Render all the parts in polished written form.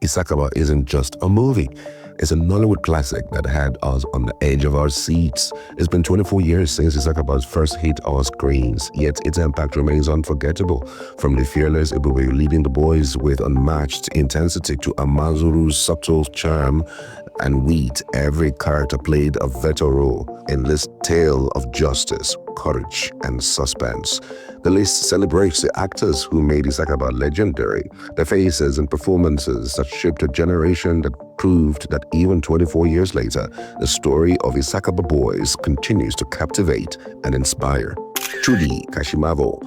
Issakaba isn't just a movie. It's a Nollywood classic that had us on the edge of our seats. It's been 24 years since Issakaba's first hit our screens, yet its impact remains unforgettable. From the fearless Ebube leading the boys with unmatched intensity to Amazuru's subtle charm and wit, every character played a vital role in this tale of justice, courage, and suspense. The list celebrates the actors who made Issakaba legendary, the faces and performances that shaped a generation that proved that even 24 years later, the story of Issakaba boys continues to captivate and inspire. Judy Kashimavo.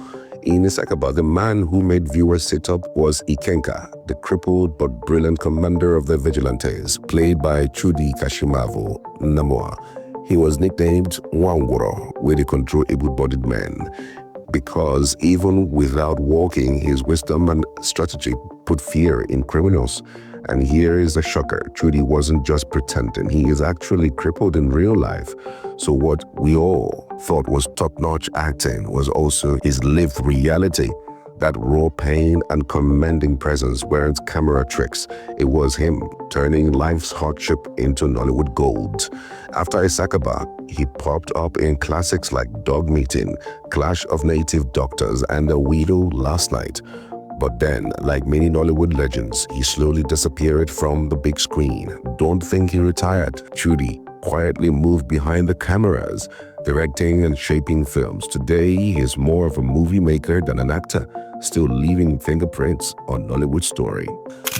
In Issakaba, the man who made viewers sit up was Ikenga, the crippled but brilliant commander of the vigilantes, played by Judy Kashimavo Namoa. He was nicknamed Wangoro, where they control able-bodied men, because even without walking, his wisdom and strategy put fear in criminals. And here is the shocker. Judy wasn't just pretending. He is actually crippled in real life. So what we all thought was top-notch acting was also his lived reality. That raw pain and commanding presence weren't camera tricks. It was him turning life's hardship into Nollywood gold. After Issakaba, he popped up in classics like Dog Meeting, Clash of Native Doctors, and The Widow Last Night. But then, like many Nollywood legends, he slowly disappeared from the big screen. Don't think he retired. Judy quietly moved behind the cameras, directing and shaping films. Today, he is more of a movie maker than an actor, still leaving fingerprints on Nollywood story.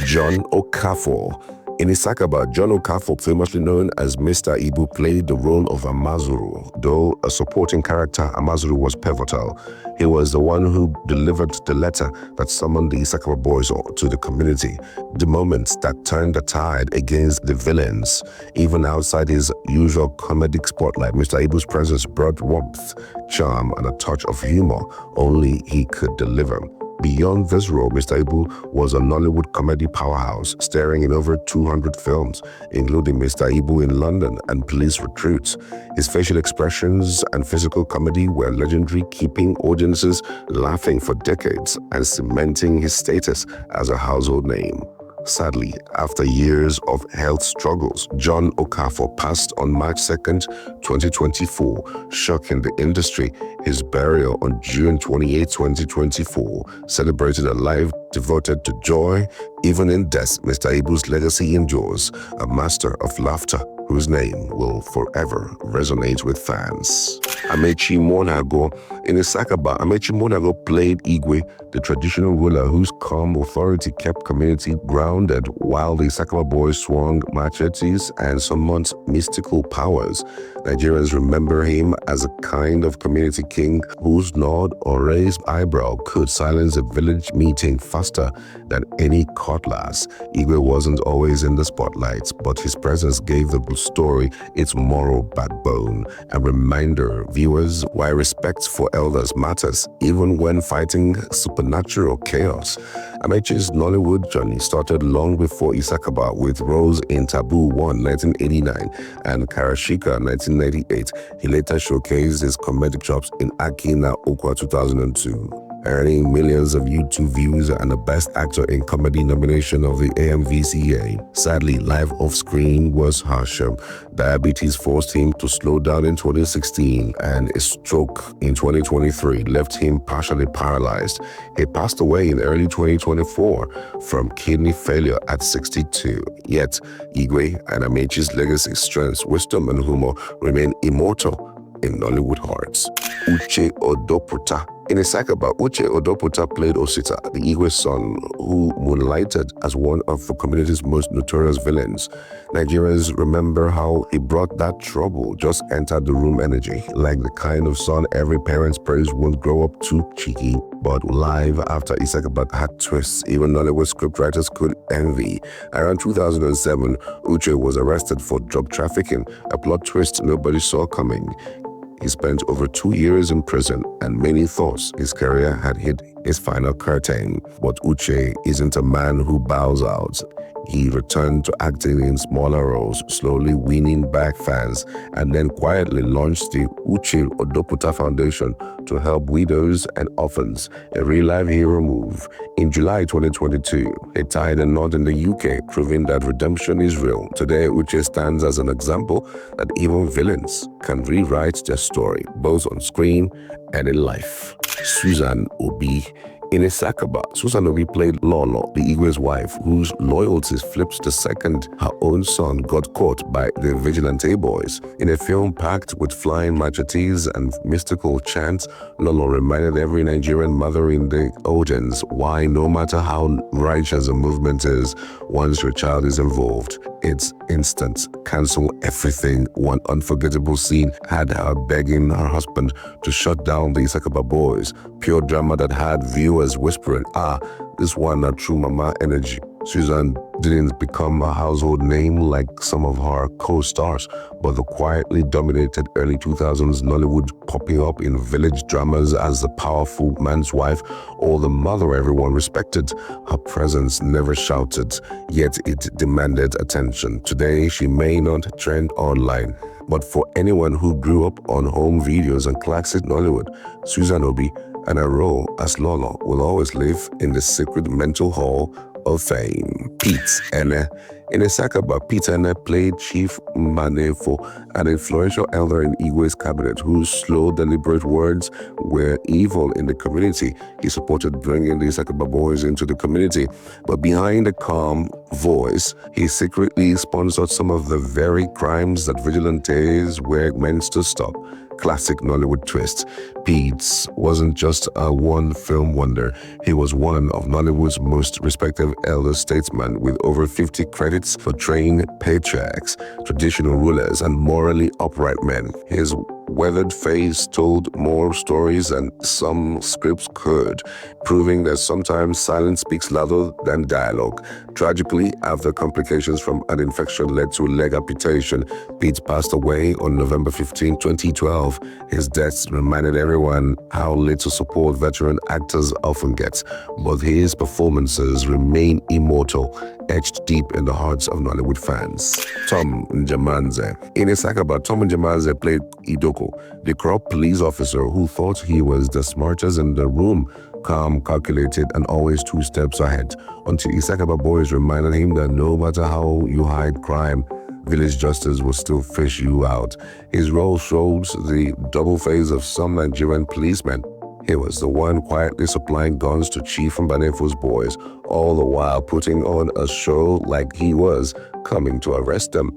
John Okafor. In Issakaba, John Okafor, famously known as Mr. Ibu, played the role of Amazuru. Though a supporting character, Amazuru was pivotal. He was the one who delivered the letter that summoned the Issakaba boys to the community, the moment that turned the tide against the villains. Even outside his usual comedic spotlight, Mr. Ibu's presence brought warmth, charm, and a touch of humor only he could deliver. Beyond this role, Mr. Ibu was a Nollywood comedy powerhouse, starring in over 200 films, including Mr. Ibu in London and Police Recruits. His facial expressions and physical comedy were legendary, keeping audiences laughing for decades and cementing his status as a household name. Sadly, after years of health struggles, John Okafor passed on March 2nd, 2024, shocking the industry. His burial on June 28, 2024, celebrated a life devoted to joy. Even in death, Mr. Ibu's legacy endures, a master of laughter whose name will forever resonate with fans. Amechi Monago. In Issakaba, Amechi Monago played Igwe, the traditional ruler whose calm authority kept community grounded while the Issakaba boys swung machetes and summoned mystical powers. Nigerians remember him as a kind of community king whose nod or raised eyebrow could silence a village meeting faster than any cutlass. Igwe wasn't always in the spotlight, but his presence gave the story its moral backbone, a reminder viewers why respect for elders matters even when fighting supernatural chaos. Amechi's Nollywood journey started long before Issakaba, with roles in Taboo 1, 1989 and Karashika 1998. He later showcased his comedic chops in Aki na Okwa 2002. Earning millions of YouTube views and a Best Actor in Comedy nomination of the AMVCA. Sadly, life off-screen was harsher. Diabetes forced him to slow down in 2016, and a stroke in 2023 left him partially paralyzed. He passed away in early 2024 from kidney failure at 62. Yet, Igwe and Amechi's legacy, strength, wisdom, and humor remain immortal in Nollywood hearts. Uche Odoputa. In Issakaba, Uche Odoputa played Osita, the Igwe son, who moonlighted as one of the community's most notorious villains. Nigerians remember how he brought that trouble, just entered the room energy, like the kind of son every parent's praise won't grow up too cheeky. But live after Issakaba had twists even Nollywood scriptwriters could envy. Around 2007, Uche was arrested for drug trafficking, a plot twist nobody saw coming. He spent over 2 years in prison, and many thought his career had hit its final curtain. But Uche isn't a man who bows out. He returned to acting in smaller roles, slowly winning back fans, and then quietly launched the Uche Odoputa Foundation to help widows and orphans, a real-life hero move. In July 2022, he tied a knot in the UK, proving that redemption is real. Today, Uche stands as an example that even villains can rewrite their story, both on screen and in life. Susan Obi. In Issakaba, Susan Obi played Lolo, the Igwe's wife, whose loyalties flipped the second her own son got caught by the vigilante boys. In a film packed with flying machetes and mystical chants, Lolo reminded every Nigerian mother in the audience why no matter how righteous a movement is, once your child is involved, it's instant. Cancel everything. One unforgettable scene had her begging her husband to shut down the Issakaba boys. Pure drama that had viewers whispering, this one a true mama energy. Susan didn't become a household name like some of her co-stars, but the quietly dominated early 2000s Nollywood, popping up in village dramas as the powerful man's wife or the mother everyone respected. Her presence never shouted, yet it demanded attention. Today, she may not trend online, but for anyone who grew up on home videos and classic Nollywood, Susan Obi and her role as Lolo will always live in the secret mental hall of fame. Pete Enne. In Issakaba, Pete Enne played Chief Mbunabo, an influential elder in Igwe's cabinet whose slow, deliberate words were evil in the community. He supported bringing the Issakaba boys into the community, but behind the calm voice, he secretly sponsored some of the very crimes that vigilantes were meant to stop. Classic Nollywood twist. Pete wasn't just a one-film wonder. He was one of Nollywood's most respected elder statesmen, with over 50 credits for portraying patriarchs, traditional rulers, and morally upright men. His weathered face told more stories than some scripts could, proving that sometimes silence speaks louder than dialogue. Tragically, after complications from an infection led to leg amputation, Pete passed away on November 15, 2012. His death reminded everyone how little support veteran actors often get, but his performances remain immortal, etched deep in the hearts of Nollywood fans. Tom Njamanze. In Issakaba, Tom Njamanze played Etiko, the corrupt police officer who thought he was the smartest in the room, calm, calculated, and always 2 steps ahead, until Issakaba boys reminded him that no matter how you hide crime, village justice will still fish you out. His role shows the double face of some Nigerian policemen. He was the one quietly supplying guns to Chief Mbunabo's boys, all the while putting on a show like he was coming to arrest them.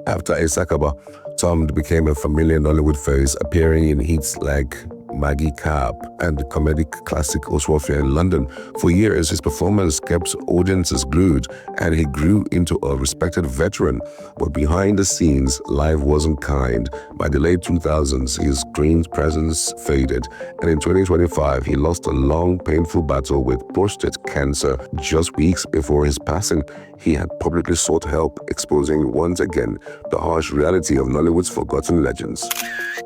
After Issakaba, Tom became a familiar Nollywood face, appearing in hits like Maggie Cap and the comedic classic Oswafia in London. For years, his performance kept audiences glued, and he grew into a respected veteran. But behind the scenes, life wasn't kind. By the late 2000s, his screen presence faded, and in 2025, he lost a long, painful battle with prostate cancer. Just weeks before his passing, he had publicly sought help, exposing once again the harsh reality of Nollywood's forgotten legends.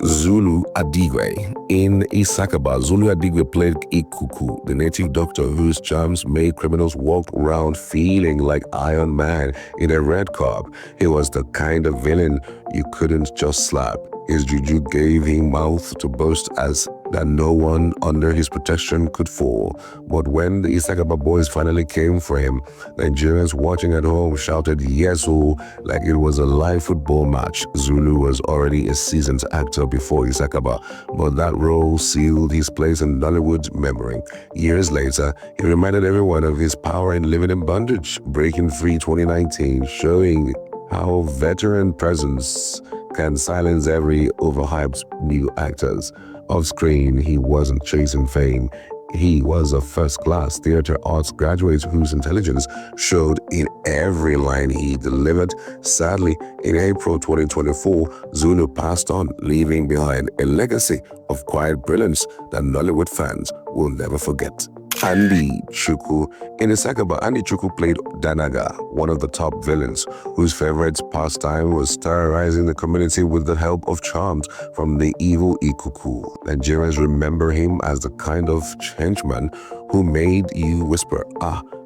Zulu Adigwe. In Issakaba, Zulu Adigwe played Ikuku, the native doctor whose charms made criminals walk around feeling like Iron Man in a red carp. He was the kind of villain you couldn't just slap. His juju gave him mouth to boast as that no one under his protection could fall. But when the Issakaba boys finally came for him, Nigerians watching at home shouted yes oh like it was a live football match. Zulu was already a seasoned actor before Issakaba, but that role sealed his place in Nollywood memory. Years later, he reminded everyone of his power in living in bondage. Breaking Free 2019, showing how veteran presence can silence every overhyped new actors. Off screen, he wasn't chasing fame. He was a first-class theater arts graduate whose intelligence showed in every line he delivered. Sadly, in April 2024, Zulu passed on, leaving behind a legacy of quiet brilliance that Nollywood fans will never forget. Andy Chukwu. In Issakaba, Andy Chukwu played Danaga, one of the top villains, whose favorite pastime was terrorizing the community with the help of charms from the evil Ikuku. Nigerians remember him as the kind of changeman who made you whisper,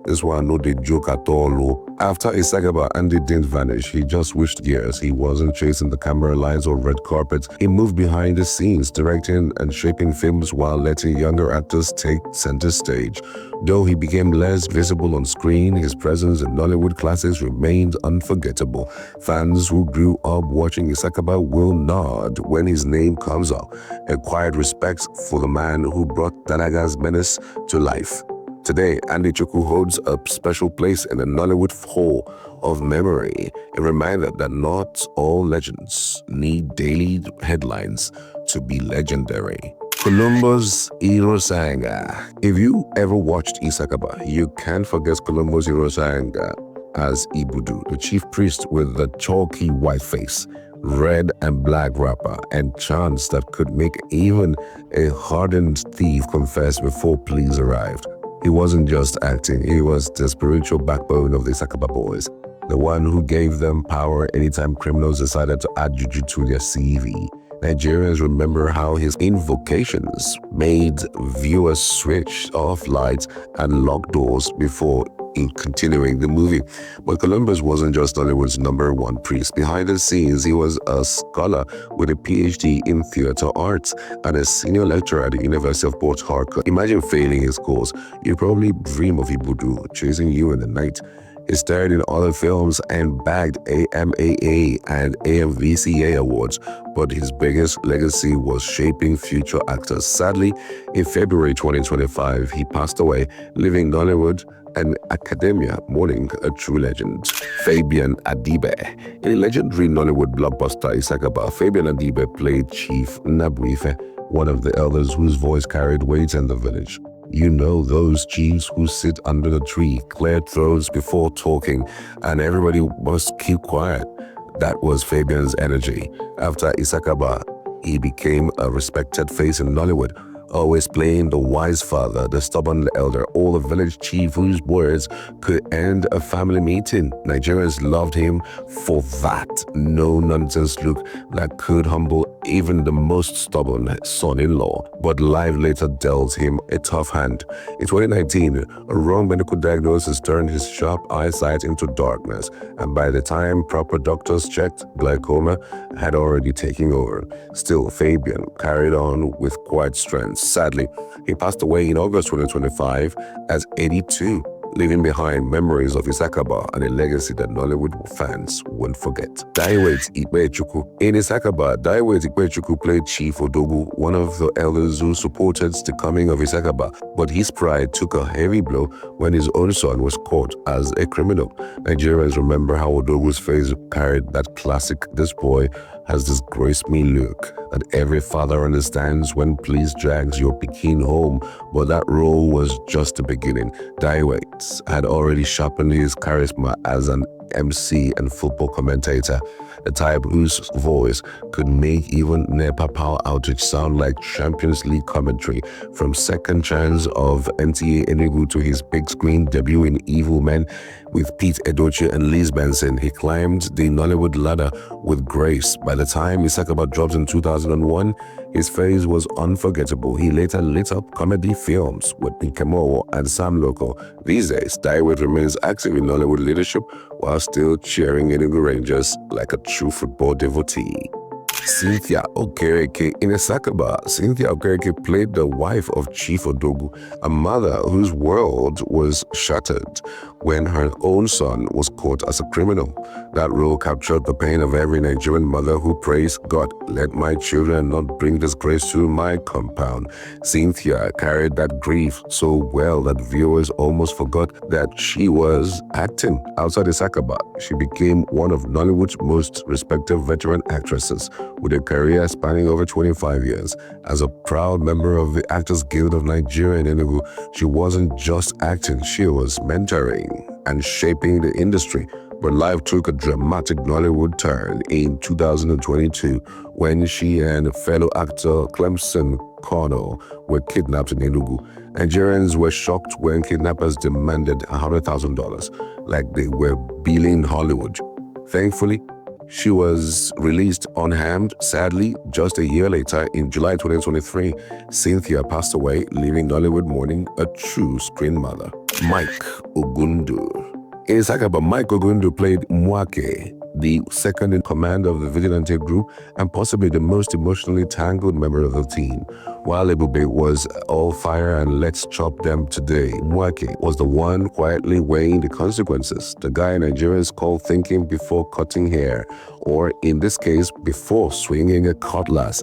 this one no dey joke at all. After Issakaba, Andy didn't vanish. He just switched gears. He wasn't chasing the camera lines or red carpets. He moved behind the scenes, directing and shaping films while letting younger actors take center stage. Though he became less visible on screen, his presence in Nollywood classics remained unforgettable. Fans who grew up watching Issakaba will nod when his name comes up. A quiet respect for the man who brought Dalaga's menace to life. Today, Etiko holds a special place in the Nollywood Hall of Memory, a reminder that not all legends need daily headlines to be legendary. Columbo's Irosanga. If you ever watched Issakaba, you can't forget Columbo's Irosanga as Ibudu, the chief priest with the chalky white face, red and black wrapper, and chants that could make even a hardened thief confess before police arrived. He wasn't just acting, he was the spiritual backbone of the Issakaba boys, the one who gave them power anytime criminals decided to add juju to their CV. Nigerians remember how his invocations made viewers switch off lights and lock doors before continuing the movie. But Columbus wasn't just Hollywood's #1 priest. Behind the scenes, he was a scholar with a PhD in theater arts and a senior lecturer at the University of Port Harcourt. Imagine failing his course. You'd probably dream of Ibudu chasing you in the night. He starred in other films and bagged AMAA and AMVCA awards, but his biggest legacy was shaping future actors. Sadly, in February 2025, he passed away, leaving Nollywood and academia mourning a true legend. Fabian Adibe. In a legendary Nollywood blockbuster Issakaba, Fabian Adibe played Chief Nnebe, one of the elders whose voice carried weight in the village. You know those chiefs who sit under the tree, clear throats before talking, and everybody must keep quiet. That was Fabian's energy. After Issakaba, he became a respected face in Nollywood, always playing the wise father, the stubborn elder, or the village chief whose words could end a family meeting. Nigerians loved him for that no-nonsense look that could humble even the most stubborn son-in-law. But life later dealt him a tough hand. In 2019, a wrong medical diagnosis turned his sharp eyesight into darkness, and by the time proper doctors checked, glaucoma had already taken over. Still, Fabian carried on with quiet strength. Sadly, he passed away in August 2025 as 82, leaving behind memories of Issakaba and a legacy that Nollywood fans won't forget. Daiwet Ikpe-Chukwu. In Issakaba, Daiwet Ikpe-Chukwu played Chief Odogu, one of the elders who supported the coming of Issakaba, but his pride took a heavy blow when his own son was caught as a criminal. Nigerians remember how Odogu's face carried that classic "this boy has disgraced me" look that every father understands when police drags your pikin home, but that role was just the beginning. Daiwet had already sharpened his charisma as an MC and football commentator, the type whose voice could make even NEPA power outage sound like Champions League commentary. From Second Chance of NTA Enugu to his big screen debut in Evil Men with Pete Edochie and Liz Benson, he climbed the Nollywood ladder with grace. By the time Issakaba dropped in 2001, his face was unforgettable. He later lit up comedy films with Nkemo and Sam Loco. These days, Daiwet remains active in Nollywood leadership while still cheering Enugu Rangers like a true football devotee. Cynthia Okereke. In Issakaba, Cynthia Okereke played the wife of Chief Odogu, a mother whose world was shattered when her own son was caught as a criminal. That role captured the pain of every Nigerian mother who prays, "God, let my children not bring disgrace to my compound." Cynthia carried that grief so well that viewers almost forgot that she was acting. Outside Issakaba, she became one of Nollywood's most respected veteran actresses, with a career spanning over 25 years. As a proud member of the Actors Guild of Nigeria in Enugu, she wasn't just acting, she was mentoring and shaping the industry. But life took a dramatic Nollywood turn in 2022 when she and fellow actor Clemson Connell were kidnapped in Enugu. Nigerians were shocked when kidnappers demanded $100,000, like they were billing Hollywood. Thankfully, she was released unharmed. Sadly, just a year later, in July 2023, Cynthia passed away, leaving Nollywood mourning a true screen mother. Mike Ogundu. Issakaba Michael Gundu played Mwake, the second in command of the vigilante group and possibly the most emotionally tangled member of the team. While Ebube was all fire and let's chop them today, Mwake was the one quietly weighing the consequences, the guy Nigerians call thinking before cutting hair, or in this case, before swinging a cutlass.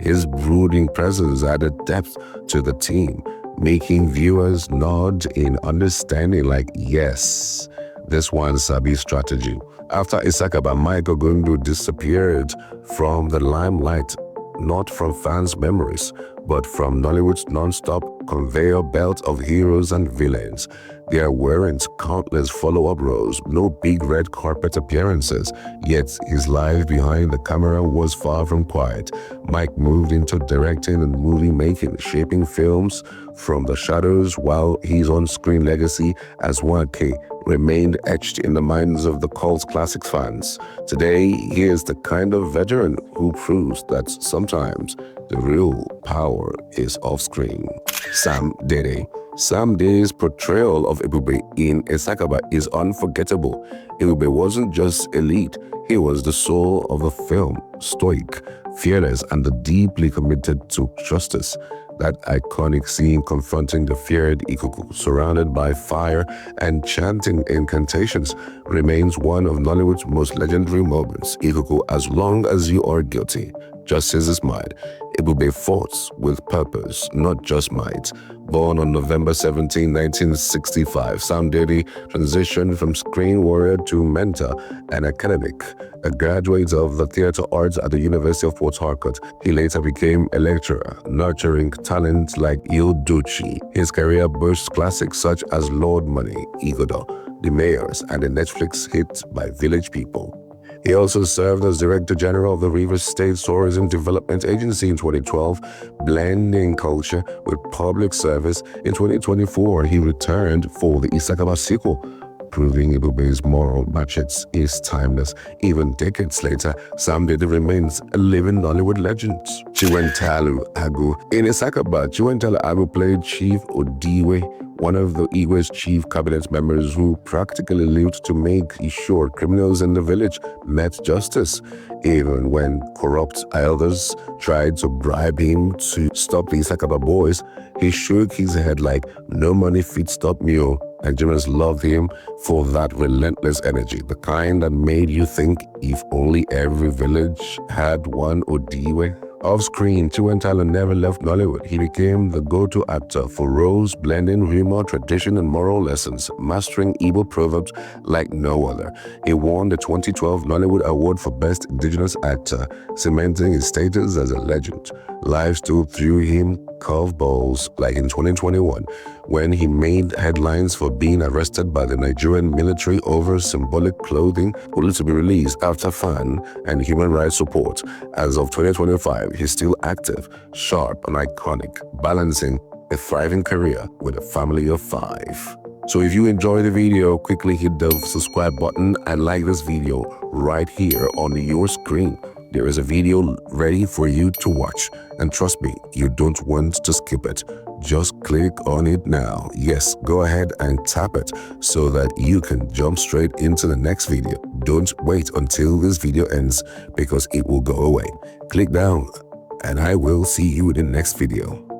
His brooding presence added depth to the team, making viewers nod in understanding like, yes, this one sabi strategy. After Issakaba, Michael Gundu disappeared from the limelight, not from fans' memories, but from Nollywood's non-stop conveyor belt of heroes and villains. There weren't countless follow-up roles, no big red carpet appearances, yet his life behind the camera was far from quiet. Mike moved into directing and movie making, shaping films from the shadows, while his on-screen legacy as 1K remained etched in the minds of the cult classics fans. Today, he is the kind of veteran who proves that sometimes the real power is off-screen. Sam Dede. Sam Dede's portrayal of Ebube in Issakaba is unforgettable. Ebube wasn't just elite, he was the soul of the film, stoic, fearless, and deeply committed to justice. That iconic scene confronting the feared Etiko, surrounded by fire and chanting incantations, remains one of Nollywood's most legendary moments. Etiko, as long as you are guilty, justice is mine. Ebube fought with purpose, not just might. Born on November 17, 1965, Sam Dede transitioned from screen warrior to mentor and academic. A graduate of the theater arts at the University of Port Harcourt, he later became a lecturer, nurturing talent like Edochie. His career boasts classics such as Lord Money, Igodo, The Mayors, and the Netflix hit by Village People. He also served as Director General of the Rivers State Tourism Development Agency in 2012, blending culture with public service. In 2024, he returned for the Issakaba sequel, proving Ebube's moral matrix is timeless. Even decades later, Sam Dede remains a living Nollywood legend. Chiwentalu Agu. In Issakaba, Chiwentalu Agu played Chief Odiwe, one of the Igwe's chief cabinet members who practically lived to make sure criminals in the village met justice. Even when corrupt elders tried to bribe him to stop the Issakaba boys, he shook his head like, no money fit stop me. Nigerians loved him for that relentless energy, the kind that made you think if only every village had one Odiwe. Off-screen, Chiwentalu never left Nollywood. He became the go-to actor for roles blending humor, tradition, and moral lessons, mastering Igbo proverbs like no other. He won the 2012 Nollywood Award for Best Indigenous Actor, cementing his status as a legend. Life still threw him curveballs, like in 2021, when he made headlines for being arrested by the Nigerian military over symbolic clothing only to be released after fan and human rights support. As of 2025, he's still active, sharp, and iconic, balancing a thriving career with a family of 5. So if you enjoyed the video, quickly hit the subscribe button and like this video right here on your screen. There is a video ready for you to watch, and trust me, you don't want to skip it. Just click on it now. Yes, go ahead and tap it so that you can jump straight into the next video. Don't wait until this video ends because it will go away. Click down and I will see you in the next video.